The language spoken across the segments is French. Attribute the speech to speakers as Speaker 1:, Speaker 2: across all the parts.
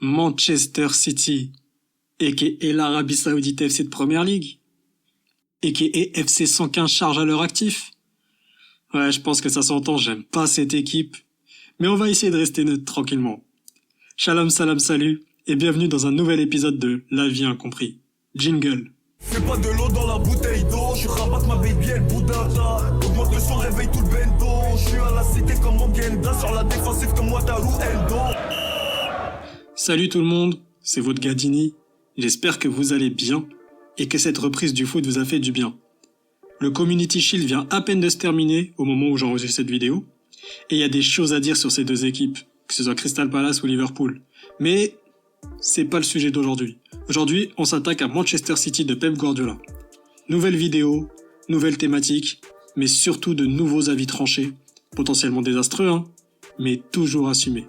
Speaker 1: Manchester City, a.k.a. l'Arabie Saoudite FC de Première Ligue, a.k.a. FC 115 charge à leur actif. Ouais, je pense que ça s'entend, j'aime pas cette équipe, mais on va essayer de rester neutre tranquillement. Shalom, salam, salut, et bienvenue dans un nouvel épisode de La vie incompris. Jingle.
Speaker 2: Fais pas de l'eau dans la bouteille d'eau, je rabatte ma baby elle boudata. Augmente le son, réveille tout le bendo. Je suis à la cité comme Mogenda, sur la défensive comme Wataru Endo.
Speaker 1: Salut tout le monde, c'est votre Gadini. J'espère que vous allez bien et que cette reprise du foot vous a fait du bien. Le Community Shield vient à peine de se terminer au moment où j'enregistre cette vidéo, et il y a des choses à dire sur ces deux équipes, que ce soit Crystal Palace ou Liverpool. Mais c'est pas le sujet d'aujourd'hui. Aujourd'hui, on s'attaque à Manchester City de Pep Guardiola. Nouvelle vidéo, nouvelle thématique, mais surtout de nouveaux avis tranchés, potentiellement désastreux, mais toujours assumés.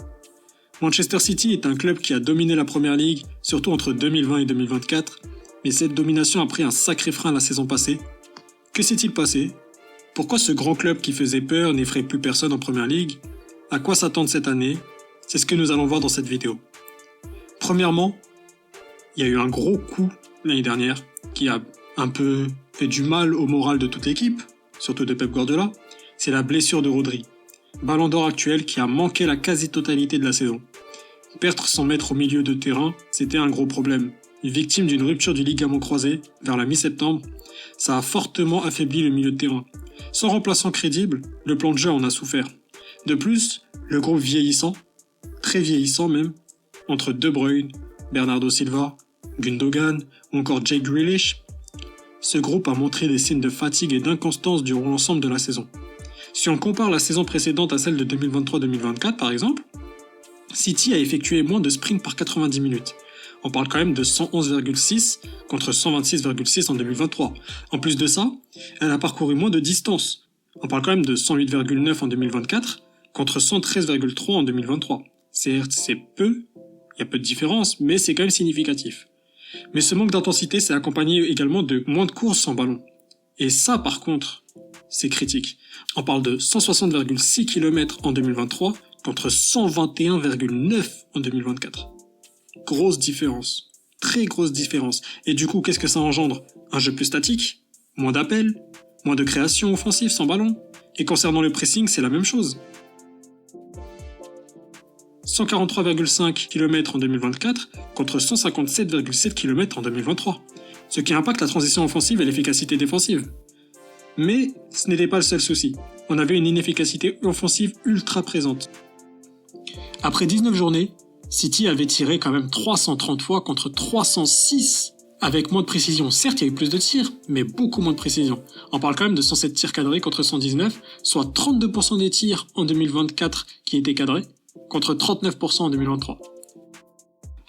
Speaker 1: Manchester City est un club qui a dominé la Première Ligue, surtout entre 2020 et 2024, mais cette domination a pris un sacré frein la saison passée. Que s'est-il passé ? Pourquoi ce grand club qui faisait peur n'effraie plus personne en Première Ligue ? À quoi s'attendre cette année ? C'est ce que nous allons voir dans cette vidéo. Premièrement, il y a eu un gros coup l'année dernière qui a un peu fait du mal au moral de toute l'équipe, surtout de Pep Guardiola, c'est la blessure de Rodri. Ballon d'or actuel qui a manqué la quasi-totalité de la saison. Perdre son maître au milieu de terrain, c'était un gros problème. Victime d'une rupture du ligament croisé vers la mi-septembre, ça a fortement affaibli le milieu de terrain. Sans remplaçant crédible, le plan de jeu en a souffert. De plus, le groupe vieillissant, très vieillissant même, entre De Bruyne, Bernardo Silva, Gundogan ou encore Jack Grealish, ce groupe a montré des signes de fatigue et d'inconstance durant l'ensemble de la saison. Si on compare la saison précédente à celle de 2023-2024 par exemple, City a effectué moins de sprints par 90 minutes. On parle quand même de 111,6 contre 126,6 en 2023. En plus de ça, elle a parcouru moins de distance. On parle quand même de 108,9 en 2024 contre 113,3 en 2023. Certes, c'est peu, il y a peu de différence, mais c'est quand même significatif. Mais ce manque d'intensité s'est accompagné également de moins de courses sans ballon. Et ça, par contre, c'est critique. On parle de 160,6 km en 2023 contre 121,9 en 2024. Grosse différence. Très grosse différence. Et du coup, qu'est-ce que ça engendre ? Un jeu plus statique, moins d'appels, moins de création offensive sans ballon. Et concernant le pressing, c'est la même chose. 143,5 km en 2024 contre 157,7 km en 2023. Ce qui impacte la transition offensive et l'efficacité défensive. Mais ce n'était pas le seul souci. On avait une inefficacité offensive ultra présente. Après 19 journées, City avait tiré quand même 330 fois contre 306 avec moins de précision. Certes, il y a eu plus de tirs, mais beaucoup moins de précision. On parle quand même de 107 tirs cadrés contre 119, soit 32% des tirs en 2024 qui étaient cadrés, contre 39% en 2023.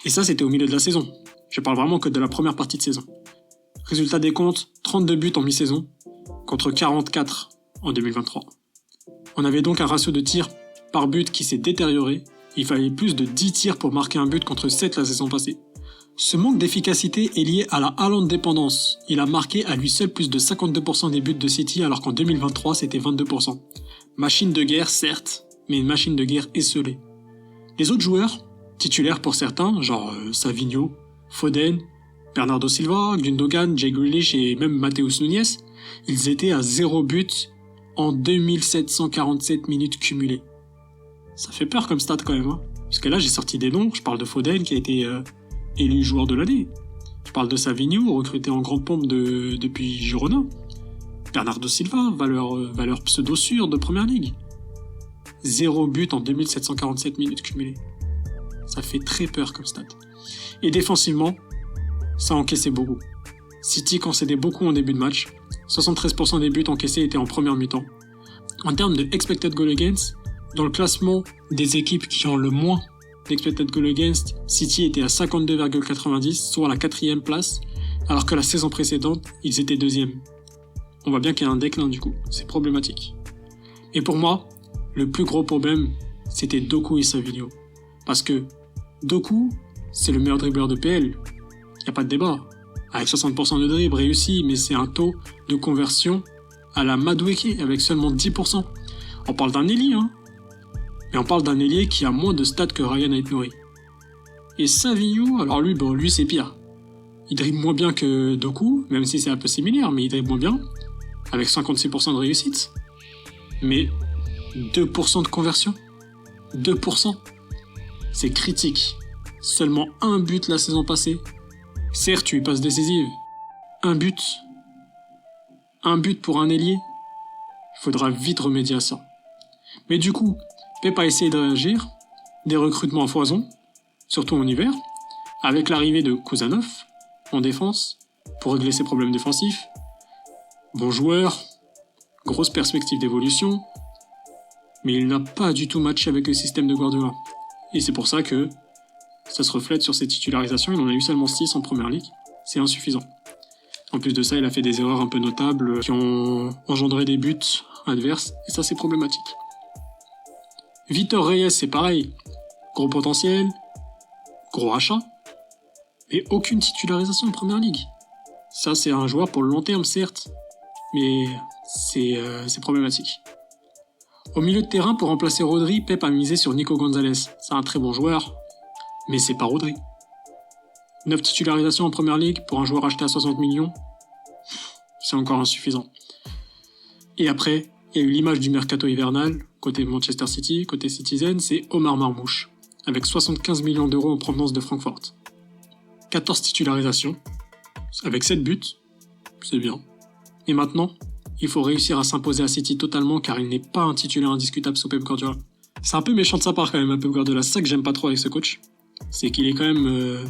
Speaker 1: Et ça, c'était au milieu de la saison. Je parle vraiment que de la première partie de saison. Résultat des comptes, 32 buts en mi-saison, contre 44 en 2023. On avait donc un ratio de tirs par but qui s'est détérioré. Il fallait plus de 10 tirs pour marquer un but contre 7 la saison passée. Ce manque d'efficacité est lié à la Haaland dépendance. Il a marqué à lui seul plus de 52% des buts de City alors qu'en 2023 c'était 22%. Machine de guerre certes, mais une machine de guerre esseulée. Les autres joueurs, titulaires pour certains, genre Savinho, Foden, Bernardo Silva, Gundogan, Jack Grealish et même Matheus Nunes, ils étaient à 0 but en 2747 minutes cumulées. Ça fait peur comme stat quand même, Parce que là j'ai sorti des noms, je parle de Foden qui a été élu joueur de l'année. Je parle de Savinho, recruté en grande pompe depuis Girona. Bernardo Silva, valeur pseudo sûre de Première Ligue. 0 but en 2747 minutes cumulées. Ça fait très peur comme stat. Et défensivement, ça encaissait beaucoup. City concédait beaucoup en début de match. 73% des buts encaissés étaient en première mi-temps. En termes de expected goal against, dans le classement des équipes qui ont le moins d'expected goal against, City était à 52,90, soit à la 4e place, alors que la saison précédente, ils étaient 2e. On voit bien qu'il y a un déclin du coup, c'est problématique. Et pour moi, le plus gros problème, c'était Doku et Savinho. Parce que Doku, c'est le meilleur dribbleur de PL. Y a pas de débat. Avec 60% de dribble réussi, mais c'est un taux de conversion à la Madueke avec seulement 10%. On parle d'un ailier, mais on parle d'un ailier qui a moins de stats que Ryan Aït-Nouri. Et Savinho, alors lui c'est pire. Il dribble moins bien que Doku, même si c'est un peu similaire, mais il dribble moins bien, avec 56% de réussite. Mais 2% de conversion. 2%. C'est critique. Seulement un but la saison passée. Certes, tu y passes décisive. Un but. Un but pour un ailier. Il faudra vite remédier à ça. Mais du coup, Pep a essayé de réagir. Des recrutements à foison, surtout en hiver, avec l'arrivée de Kuzanov en défense, pour régler ses problèmes défensifs. Bon joueur, grosse perspective d'évolution, mais il n'a pas du tout matché avec le système de Guardiola. Et c'est pour ça que ça se reflète sur ses titularisations, il en a eu seulement 6 en première ligue, c'est insuffisant. En plus de ça, il a fait des erreurs un peu notables qui ont engendré des buts adverses, et ça c'est problématique. Vitor Reyes, c'est pareil. Gros potentiel, gros achat, mais aucune titularisation en première ligue. Ça, c'est un joueur pour le long terme, certes, mais c'est problématique. Au milieu de terrain, pour remplacer Rodri, Pep a misé sur Nico Gonzalez. C'est un très bon joueur, mais c'est pas Rodri. 9 titularisations en première ligue pour un joueur acheté à 60 millions, c'est encore insuffisant. Et après, il y a eu l'image du mercato hivernal, côté Manchester City, côté Citizen, c'est Omar Marmouche, avec 75 millions d'euros en provenance de Francfort. 14 titularisations, avec 7 buts, c'est bien. Et maintenant, il faut réussir à s'imposer à City totalement car il n'est pas un titulaire indiscutable sous Pep Guardiola. C'est un peu méchant de sa part quand même, Pep Guardiola, c'est ça que j'aime pas trop avec ce coach. C'est qu'il est quand même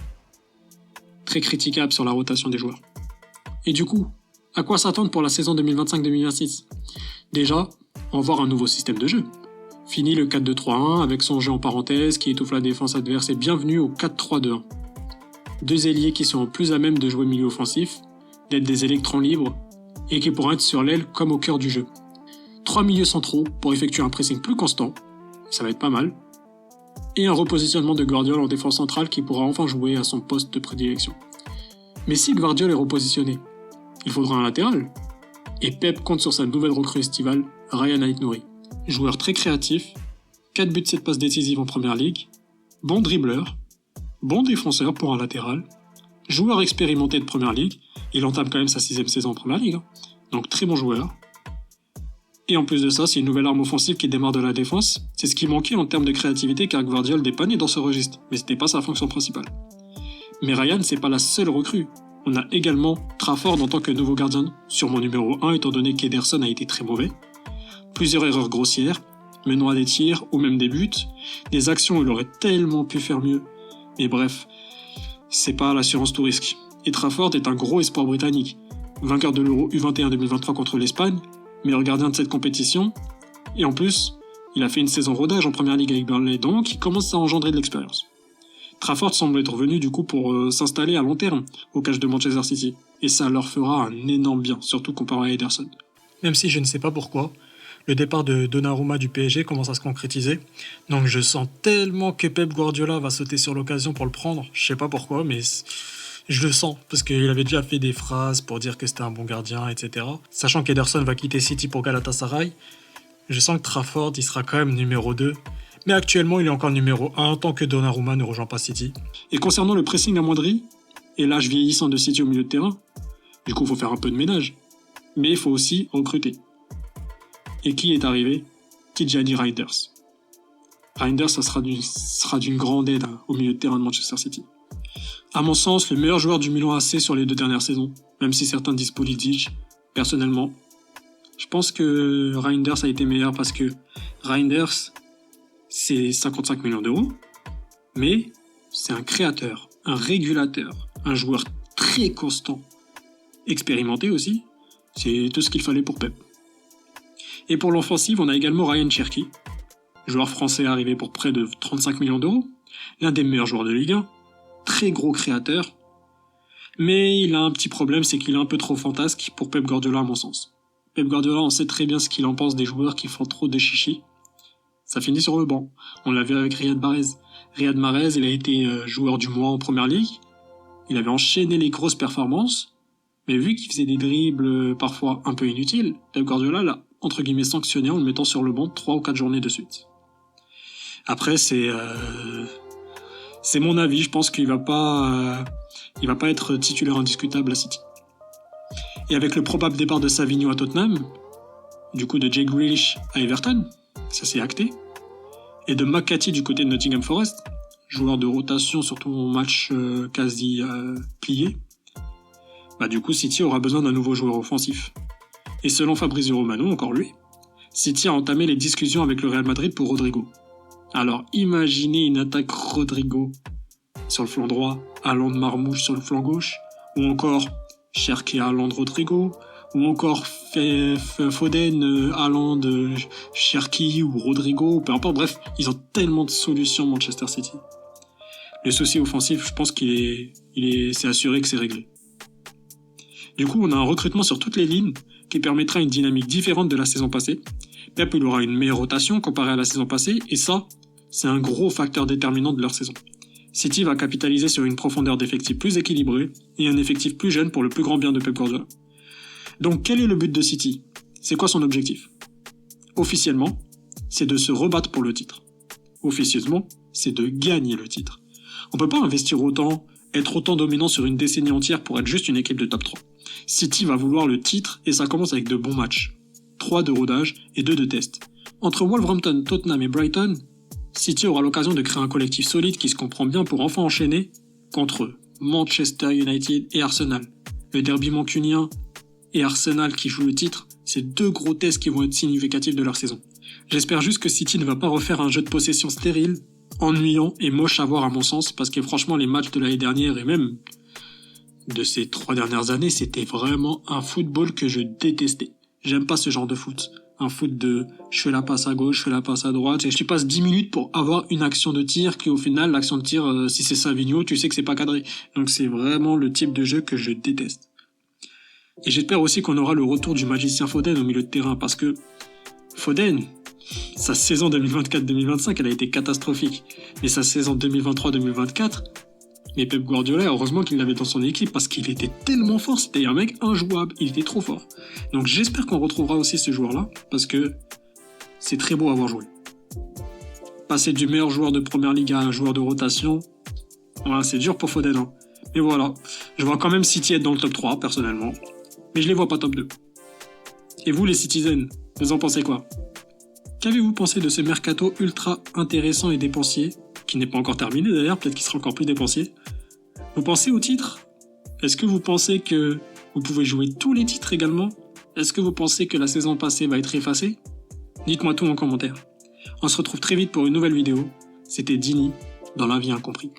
Speaker 1: très critiquable sur la rotation des joueurs. Et du coup, à quoi s'attendre pour la saison 2025-2026 ? Déjà, on va voir un nouveau système de jeu. Fini le 4-2-3-1 avec son jeu en parenthèse qui étouffe la défense adverse et bienvenue au 4-3-2-1. 2 ailiers qui seront plus à même de jouer milieu offensif, d'être des électrons libres et qui pourront être sur l'aile comme au cœur du jeu. 3 milieux centraux pour effectuer un pressing plus constant, ça va être pas mal, et un repositionnement de Guardiola en défense centrale qui pourra enfin jouer à son poste de prédilection. Mais si Guardiola est repositionné, il faudra un latéral, et Pep compte sur sa nouvelle recrue estivale, Ryan Aït-Nouri. Joueur très créatif, 4 buts 7 passes décisives en première ligue, bon dribbleur, bon défenseur pour un latéral, joueur expérimenté de première ligue, il entame quand même sa 6ème saison en première ligue, donc très bon joueur. Et en plus de ça, c'est une nouvelle arme offensive qui démarre de la défense, c'est ce qui manquait en termes de créativité car Guardiola dépannait dans ce registre, mais c'était pas sa fonction principale. Mais Ryan, c'est pas la seule recrue. On a également Trafford en tant que nouveau gardien, sûrement numéro 1 étant donné qu'Ederson a été très mauvais. Plusieurs erreurs grossières, menant à des tirs ou même des buts, des actions où il aurait tellement pu faire mieux. Mais bref, c'est pas l'assurance tout risque. Et Trafford est un gros espoir britannique, vainqueur de l'Euro U21 2023 contre l'Espagne, meilleur gardien de cette compétition, et en plus, il a fait une saison rodage en première ligue avec Burnley, donc il commence à engendrer de l'expérience. Trafford semble être venu du coup pour s'installer à long terme au cage de Manchester City, et ça leur fera un énorme bien, surtout comparé à Ederson. Même si je ne sais pas pourquoi, le départ de Donnarumma du PSG commence à se concrétiser, donc je sens tellement que Pep Guardiola va sauter sur l'occasion pour le prendre, je sais pas pourquoi, mais je le sens, parce qu'il avait déjà fait des phrases pour dire que c'était un bon gardien, etc. Sachant qu'Ederson va quitter City pour Galatasaray, je sens que Trafford il sera quand même numéro 2, mais actuellement il est encore numéro 1 tant que Donnarumma ne rejoint pas City. Et concernant le pressing amoindri, et l'âge vieillissant de City au milieu de terrain, du coup il faut faire un peu de ménage, mais il faut aussi recruter. Et qui est arrivé ? Tijani Reinders. Reinders, ça sera d'une grande aide au milieu de terrain de Manchester City. À mon sens, le meilleur joueur du Milan AC sur les 2 dernières saisons, même si certains disent Pulisic, personnellement, je pense que Reinders a été meilleur parce que Reinders, c'est 55 millions d'euros, mais c'est un créateur, un régulateur, un joueur très constant, expérimenté aussi, c'est tout ce qu'il fallait pour Pep. Et pour l'offensive, on a également Ryan Cherki, joueur français arrivé pour près de 35 millions d'euros, l'un des meilleurs joueurs de Ligue 1, très gros créateur, mais il a un petit problème, c'est qu'il est un peu trop fantasque pour Pep Guardiola à mon sens. Pep Guardiola, on sait très bien ce qu'il en pense des joueurs qui font trop de chichi. Ça finit sur le banc. On l'a vu avec Riyad Mahrez. Riyad Mahrez, il a été joueur du mois en première ligue. Il avait enchaîné les grosses performances, mais vu qu'il faisait des dribbles parfois un peu inutiles, Pep Guardiola l'a entre guillemets sanctionné en le mettant sur le banc 3 ou 4 journées de suite. Après, c'est C'est mon avis, je pense qu'il va pas être titulaire indiscutable à City. Et avec le probable départ de Savinho à Tottenham, du coup de Jack Grealish à Everton, ça c'est acté, et de McCarthy du côté de Nottingham Forest, joueur de rotation surtout en match quasi plié, bah du coup City aura besoin d'un nouveau joueur offensif. Et selon Fabrizio Romano, encore lui, City a entamé les discussions avec le Real Madrid pour Rodrigo. Alors imaginez une attaque Rodrigo sur le flanc droit, Haaland Marmouche sur le flanc gauche, ou encore Cherki Haaland Rodrigo, ou encore Foden, Haaland, Cherki ou Rodrigo, peu importe, bref, ils ont tellement de solutions Manchester City. Le souci offensif, je pense c'est assuré que c'est réglé. Du coup, on a un recrutement sur toutes les lignes qui permettra une dynamique différente de la saison passée. Pep, il aura une meilleure rotation comparée à la saison passée, et ça, c'est un gros facteur déterminant de leur saison. City va capitaliser sur une profondeur d'effectifs plus équilibrée et un effectif plus jeune pour le plus grand bien de Pep Guardiola. Donc, quel est le but de City ? C'est quoi son objectif ? Officiellement, c'est de se rebattre pour le titre. Officieusement, c'est de gagner le titre. On peut pas investir autant, être autant dominant sur une décennie entière pour être juste une équipe de top 3. City va vouloir le titre et ça commence avec de bons matchs. 3 de rodage et 2 de test. Entre Wolverhampton, Tottenham et Brighton, City aura l'occasion de créer un collectif solide qui se comprend bien pour enfin enchaîner contre Manchester United et Arsenal. Le derby mancunien et Arsenal qui joue le titre, c'est 2 gros tests qui vont être significatifs de leur saison. J'espère juste que City ne va pas refaire un jeu de possession stérile, ennuyant et moche à voir à mon sens, parce que franchement les matchs de l'année dernière et même de ces 3 dernières années, c'était vraiment un football que je détestais. J'aime pas ce genre de foot. Un foot de je fais la passe à gauche, je fais la passe à droite, et je passe 10 minutes pour avoir une action de tir qui au final, l'action de tir, si c'est Savinho, tu sais que c'est pas cadré. Donc c'est vraiment le type de jeu que je déteste. Et j'espère aussi qu'on aura le retour du magicien Foden au milieu de terrain, parce que Foden, sa saison 2024-2025, elle a été catastrophique. Mais sa saison 2023-2024, mais Pep Guardiola, heureusement qu'il l'avait dans son équipe parce qu'il était tellement fort, c'était un mec injouable, il était trop fort. Donc j'espère qu'on retrouvera aussi ce joueur-là, parce que c'est très beau à voir jouer. Passer du meilleur joueur de première ligue à un joueur de rotation, voilà, c'est dur pour Foden. Hein. Mais voilà, je vois quand même City être dans le top 3, personnellement. Mais je les vois pas top 2. Et vous les Citizens, vous en pensez quoi ? Qu'avez-vous pensé de ce mercato ultra intéressant et dépensier, qui n'est pas encore terminé d'ailleurs, peut-être qu'il sera encore plus dépensier. Vous pensez au titre ? Est-ce que vous pensez que vous pouvez jouer tous les titres également ? Est-ce que vous pensez que la saison passée va être effacée ? Dites-moi tout en commentaire. On se retrouve très vite pour une nouvelle vidéo. C'était Dini, dans La Vie Incompris.